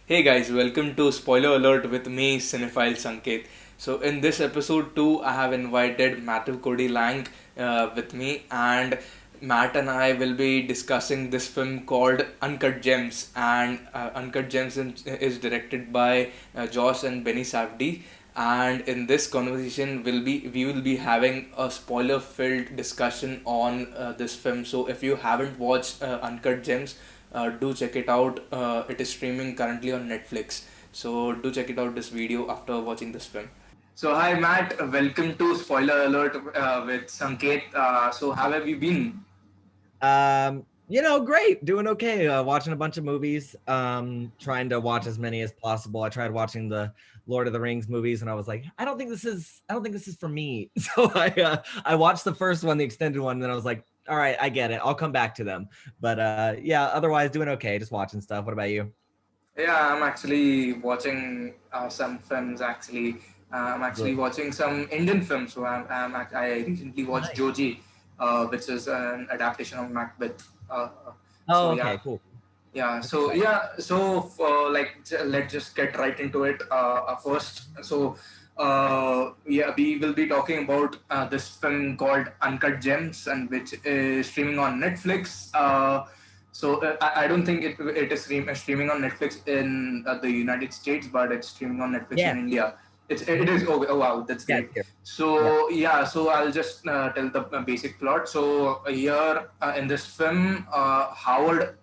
Hey guys, welcome to Spoiler Alert with me, Cinephile Sanket. So in this episode 2, I have invited Matthew Cody Lang with me, and Matt and I will be discussing this film called Uncut Gems. And Uncut Gems is directed by Josh and Benny Safdie. And in this conversation, we will be having a spoiler filled discussion on this film. So if you haven't watched Uncut Gems, do check it out. It is streaming currently on Netflix. So do check it out this video after watching this film. So hi Matt, welcome to Spoiler Alert with Sanket. So how have you been? Great, doing okay. Watching a bunch of movies, trying to watch as many as possible. I tried watching the Lord of the Rings movies, and I was like, I don't think this is for me. So I watched the first one, the extended one, and then I was like, all right, I get it. I'll come back to them. But yeah, otherwise doing okay. Just watching stuff. What about you? Yeah, I'm actually watching some films. I'm actually Good. watching some Indian films. So I recently watched Nice. Joji, which is an adaptation of Macbeth. So Oh, yeah, okay, cool. yeah. That's So exciting. yeah. So let's just get right into it. First, so yeah, we will be talking about this film called Uncut Gems, and which is streaming on Netflix. I don't think it is streaming on Netflix in the United States, but it's streaming on Netflix in Yeah. India. It Mhm. is oh wow, that's Yeah, it's great. here. Yeah. So yeah, so I'll just tell the basic plot. So here in this film, Howard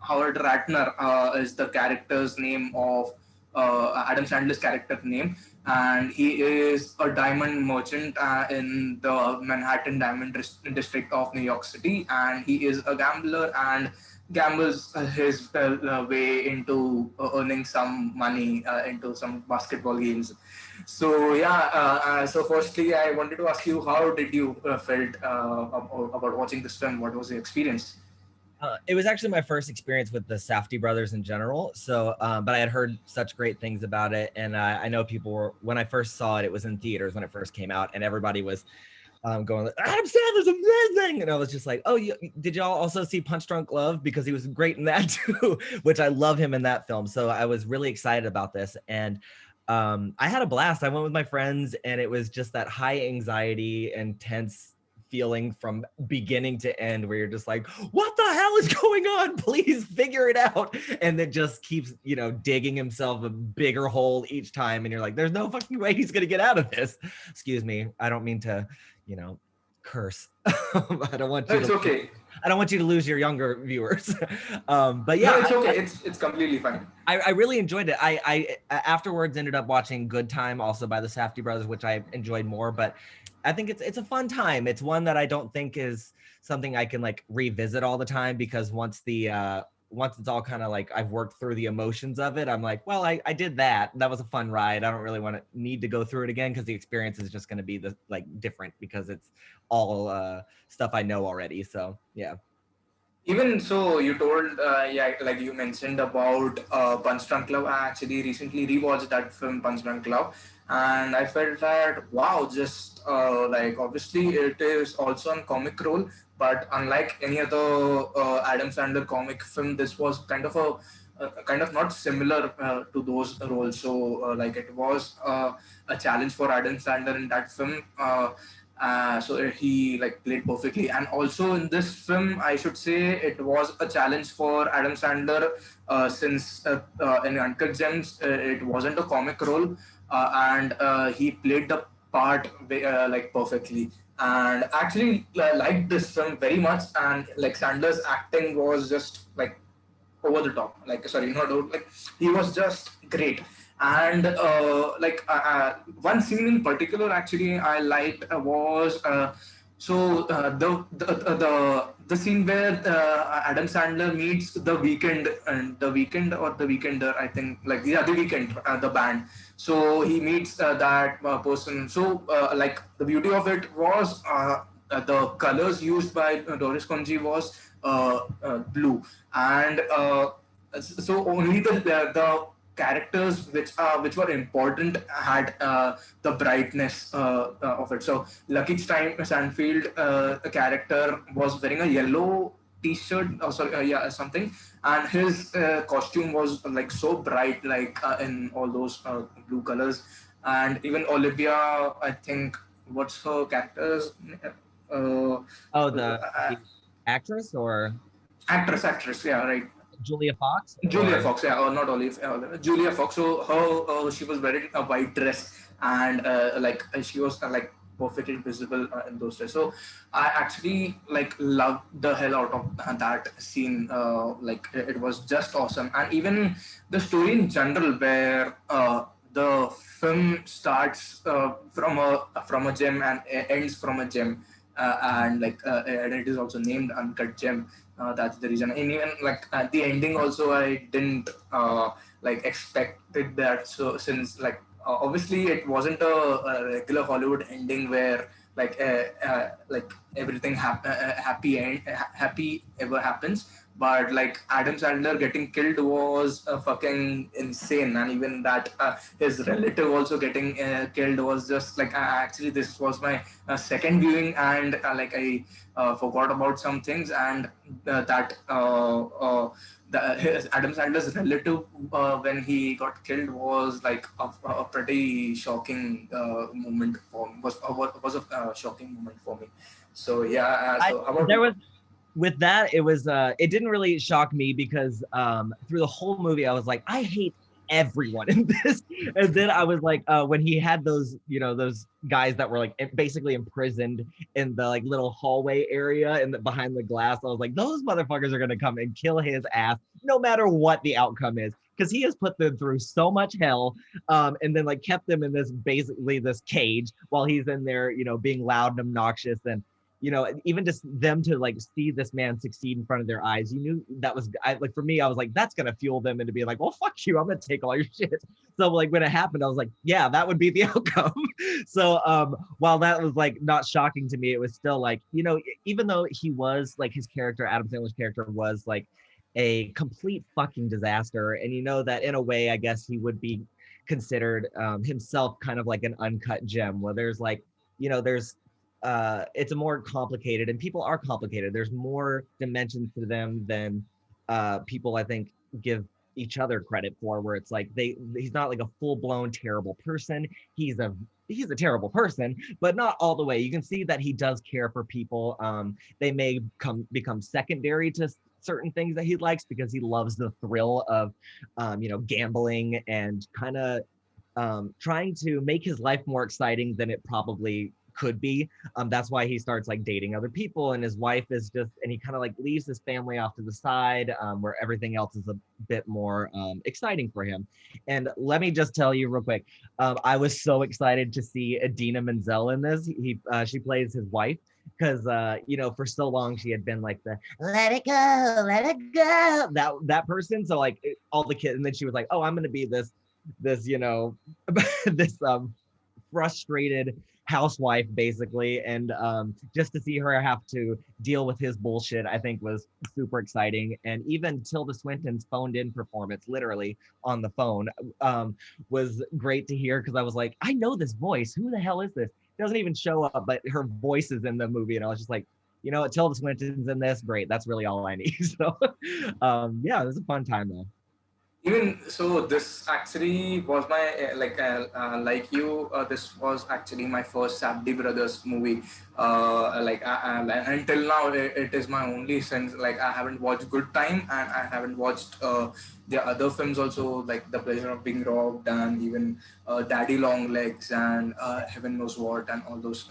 Ratner is the character's name of Adam Sandler's character name, and he is a diamond merchant in the Manhattan District of New York City, and he is a gambler and gambles his way into earning some money into some basketball games. So yeah, so firstly, I wanted to ask you, how did you felt about watching this film? What was your experience? It was actually my first experience with the Safdie brothers in general. So, but I had heard such great things about it, and I know people were when I first saw it. It was in theaters when it first came out, and everybody was going, like, "Adam Sandler's amazing," and I was just like, "Oh, did y'all also see Punch Drunk Love? Because he was great in that too, which I love him in that film." So I was really excited about this, and I had a blast. I went with my friends, and it was just that high anxiety and tense feeling from beginning to end where you're just like, what the hell is going on? Please figure it out. And it just keeps, digging himself a bigger hole each time. And you're like, there's no fucking way he's going to get out of this. Excuse me. I don't mean to, you know, curse. I don't want No, you it's to okay. I don't want you to lose your younger viewers. But No, yeah, it's okay. It's completely fine. I really enjoyed it. I afterwards ended up watching Good Time also by the Safdie brothers, which I enjoyed more. But I think it's a fun time. It's one that I don't think is something I can like revisit all the time because once it's all kind of like I've worked through the emotions of it, I'm like, well, I did that. That was a fun ride. I don't really want to need to go through it again because the experience is just going to be the like different because it's all stuff I know already. So yeah. Even so, you told, yeah, like you mentioned about Punch Drunk Love. I actually recently rewatched that film, Punch Drunk Love, and I felt that wow, just like obviously it is also on comic role, but unlike any other Adam Sandler comic film, this was kind of not similar to those roles. So like it was a challenge for Adam Sandler in that film. So he like played perfectly, and also in this film, I should say it was a challenge for Adam Sandler since in Uncut Gems it wasn't a comic role, and he played the part like perfectly. And actually liked this film very much, and like Sandler's acting was just like over the top. Like sorry, not over, like he was just great. And one scene in particular actually I liked was the scene where Adam Sandler meets the Weekend, and the Weekend or the Weekender, I think, like yeah, the Weekend, the band. So he meets that person. So like the beauty of it was the colors used by Doris Konji was blue, and so only the characters which were important had the brightness of it. So Lucky Stein Sanfield, a character, was wearing a yellow t-shirt, oh sorry, yeah, something, and his costume was like so bright, like in all those blue colors. And even Olivia, I think, what's her character's uh, Oh, uh, the actress or actress, yeah, right. Julia Fox Julia or Fox, yeah, or not Olive, Julia Fox. So her, she was wearing a white dress, and like she was like perfectly visible in those dresses. So I actually like loved the hell out of that scene. Like it was just awesome, and even the story in general, where the film starts from a gem and ends from a gem, and like and it is also named Uncut Gem. That's the reason. And even like at the ending, also I didn't like expected that. So since obviously it wasn't a regular Hollywood ending where like everything happy ever happens. But like Adam Sandler getting killed was fucking insane, and even that his relative also getting killed was just like actually this was my second viewing, and like I forgot about some things, and that his Adam Sandler's relative when he got killed was like a pretty shocking moment for was a shocking moment for me. So yeah, I so how about there you? was with that, it didn't really shock me because through the whole movie I was like, I hate everyone in this. And then I was like, when he had those, those guys that were like basically imprisoned in the like little hallway area and behind the glass, I was like, those motherfuckers are gonna come and kill his ass no matter what the outcome is, because he has put them through so much hell, and then like kept them in this basically this cage while he's in there, being loud and obnoxious. And even just them to like see this man succeed in front of their eyes, you knew that was like for me, I was like, that's gonna fuel them into being like, well, fuck you, I'm gonna take all your shit. So like when it happened, I was like, yeah, that would be the outcome. So while that was like not shocking to me, it was still like, even though he was like his character, Adam Sandler's character was like a complete fucking disaster, and that in a way, I guess he would be considered himself kind of like an uncut gem, where there's like, there's it's a more complicated, and people are complicated. There's more dimensions to them than people I think give each other credit for, where it's like he's not like a full-blown terrible person. He's a terrible person, but not all the way. You can see that he does care for people. They may become secondary to certain things that he likes because he loves the thrill of gambling and kind of trying to make his life more exciting than it probably could be. That's why he starts like dating other people, and his wife is just, and he kind of like leaves his family off to the side, where everything else is a bit more exciting for him. And let me just tell you real quick, I was so excited to see Idina Menzel in this. She plays his wife, because for so long she had been like the let it go, that person. So like all the kids, and then she was like, oh, I'm gonna be this this frustrated housewife basically. And just to see her have to deal with his bullshit, I think was super exciting. And even Tilda Swinton's phoned in performance, literally on the phone, was great to hear, because I was like, I know this voice, who the hell is this? It doesn't even show up, but her voice is in the movie, and I was just like, Tilda Swinton's in this, great, that's really all I need. So yeah, it was a fun time though. Even so, this actually was my like you. This was actually my first Sabdi Brothers movie. Until now, it is my only sense. Like I haven't watched Good Time, and I haven't watched the other films also, like The Pleasure of Being Robbed, and even Daddy Long Legs, and Heaven Knows What, and all those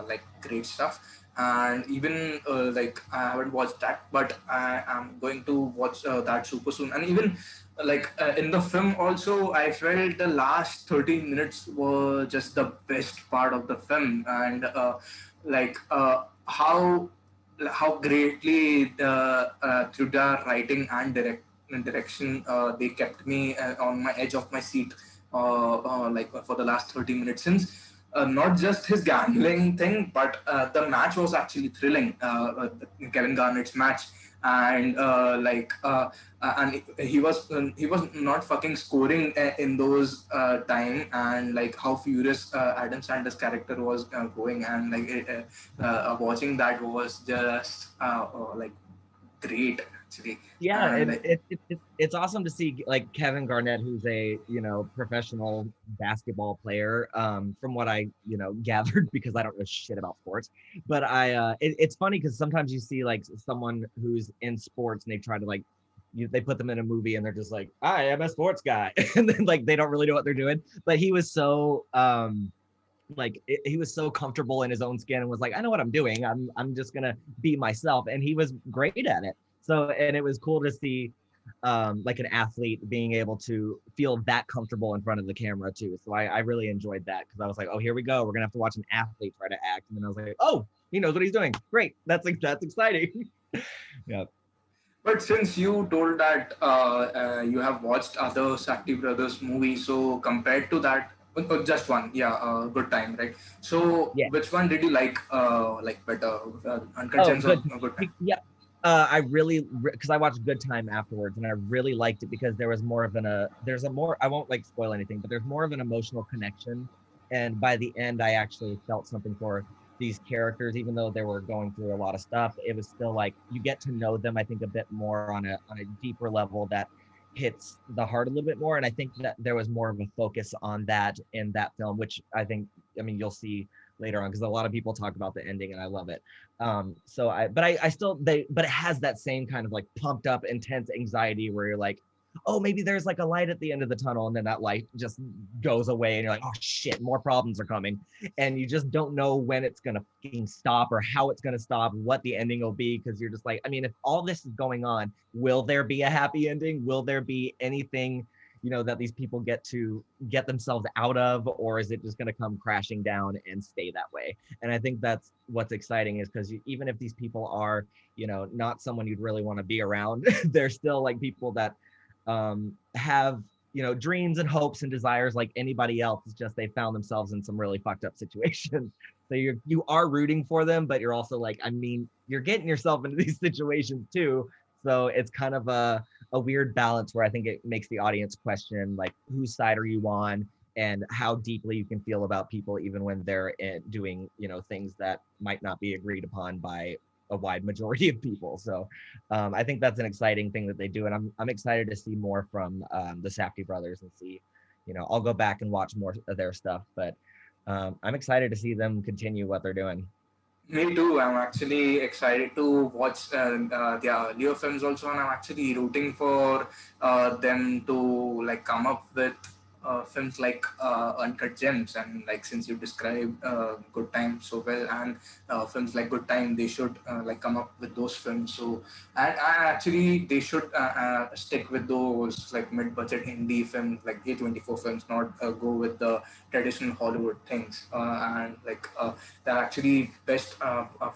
like great stuff. And even like I haven't watched that, but I am going to watch that super soon. And even in the film also, I felt the last 13 minutes were just the best part of the film. And like how greatly through the writing and direction, they kept me on my edge of my seat like for the last 30 minutes, since not just his gambling thing, but the match was actually thrilling. Kevin Garnett's match, and and he was not fucking scoring in those time, and like how furious Adam Sandler's character was going, and like watching that was just like great actually. Yeah, And and like, it's awesome to see like Kevin Garnett, who's a professional basketball player. From what I gathered, because I don't know shit about sports, but it's funny because sometimes you see like someone who's in sports and they try to like they put them in a movie and they're just like, I am a sports guy, and then like they don't really know what they're doing. But he was so he was so comfortable in his own skin and was like, I know what I'm doing. I'm just gonna be myself, and he was great at it. So, and it was cool to see like an athlete being able to feel that comfortable in front of the camera too. So I really enjoyed that because I was like, oh, here we go. We're gonna have to watch an athlete try to act, and then I was like, oh, he knows what he's doing. Great, that's exciting. Yeah. but since you told that you have watched other Sakti Brothers movies, so compared to that, just one, yeah, Good Time, right? So Yeah. which one did you like better, Uncut Oh, Gems or good. Good Time? Yeah. I really, because I watched Good Time afterwards, and I really liked it because there was more of there's a more, I won't like spoil anything, but there's more of an emotional connection. And by the end, I actually felt something for these characters, even though they were going through a lot of stuff. It was still like you get to know them, I think, a bit more on a deeper level that hits the heart a little bit more. And I think that there was more of a focus on that in that film, which I think, I mean, you'll see later on because a lot of people talk about the ending, and I love it. So I still but it has that same kind of like pumped up intense anxiety where you're like, oh, maybe there's like a light at the end of the tunnel, and then that light just goes away and you're like, oh shit, more problems are coming, and you just don't know when it's gonna fucking stop or how it's gonna stop, what the ending will be, because you're just like, I mean, if all this is going on, will there be a happy ending? Will there be anything that these people get to get themselves out of, or is it just going to come crashing down and stay that way? And I think that's what's exciting, is because even if these people are not someone you'd really want to be around, they're still like people that have dreams and hopes and desires like anybody else. It's just they found themselves in some really fucked up situations. So you are rooting for them, but you're also like, I mean, you're getting yourself into these situations too. So it's kind of a weird balance where I think it makes the audience question like, whose side are you on, and how deeply you can feel about people even when they're doing things that might not be agreed upon by a wide majority of people. So I think that's an exciting thing that they do, and I'm excited to see more from the Safdie brothers and see, I'll go back and watch more of their stuff, but I'm excited to see them continue what they're doing. Me too. I'm actually excited to watch their earlier films also, and I'm actually rooting for them to like come up with films like Uncut Gems. And like since you described Good Time so well, and films like Good Time, they should like come up with those films. So and actually they should stick with those like mid-budget indie films, like A24 films, not go with the traditional Hollywood things. And like they're actually best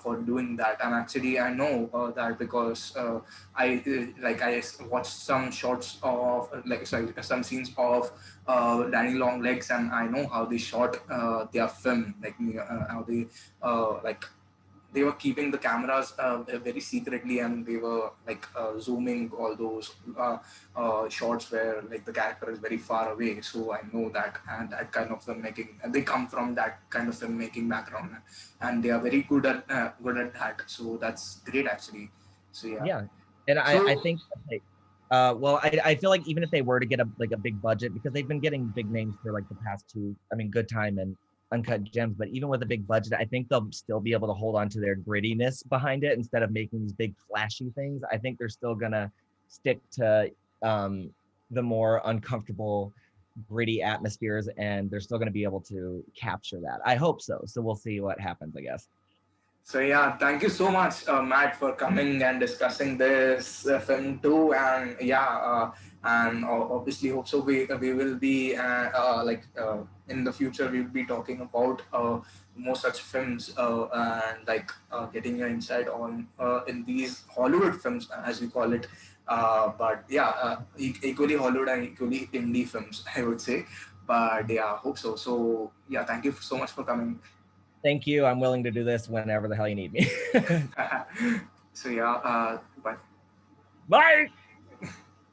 for doing that. And actually I know that because I watched some shots of like sorry, some scenes of Danny Longlegs, and I know how they shot their film, like how they like they were keeping the cameras very secretly, and they were like zooming all those shots where like the character is very far away. So I know that, and that kind of filmmaking, and they come from that kind of filmmaking background, and they are very good at that. So that's great actually. So yeah. Yeah, and I So think like, well, I feel like even if they were to get a big budget, because they've been getting big names for like the past two, I mean, Good Time and Uncut Gems, but even with a big budget, I think they'll still be able to hold on to their grittiness behind it instead of making these big flashy things. I think they're still gonna stick to the more uncomfortable, gritty atmospheres, and they're still gonna be able to capture that. I hope so. So we'll see what happens, I guess. So yeah, thank you so much, Matt, for coming and discussing this film too. And yeah, and obviously, hope so. We will be in the future. We'll be talking about more such films and like getting your insight on in these Hollywood films, as we call it. But yeah, equally Hollywood and equally indie films, I would say. But yeah, hope so. So yeah, thank you so much for coming. Thank you. I'm willing to do this whenever the hell you need me. So yeah, bye. Bye.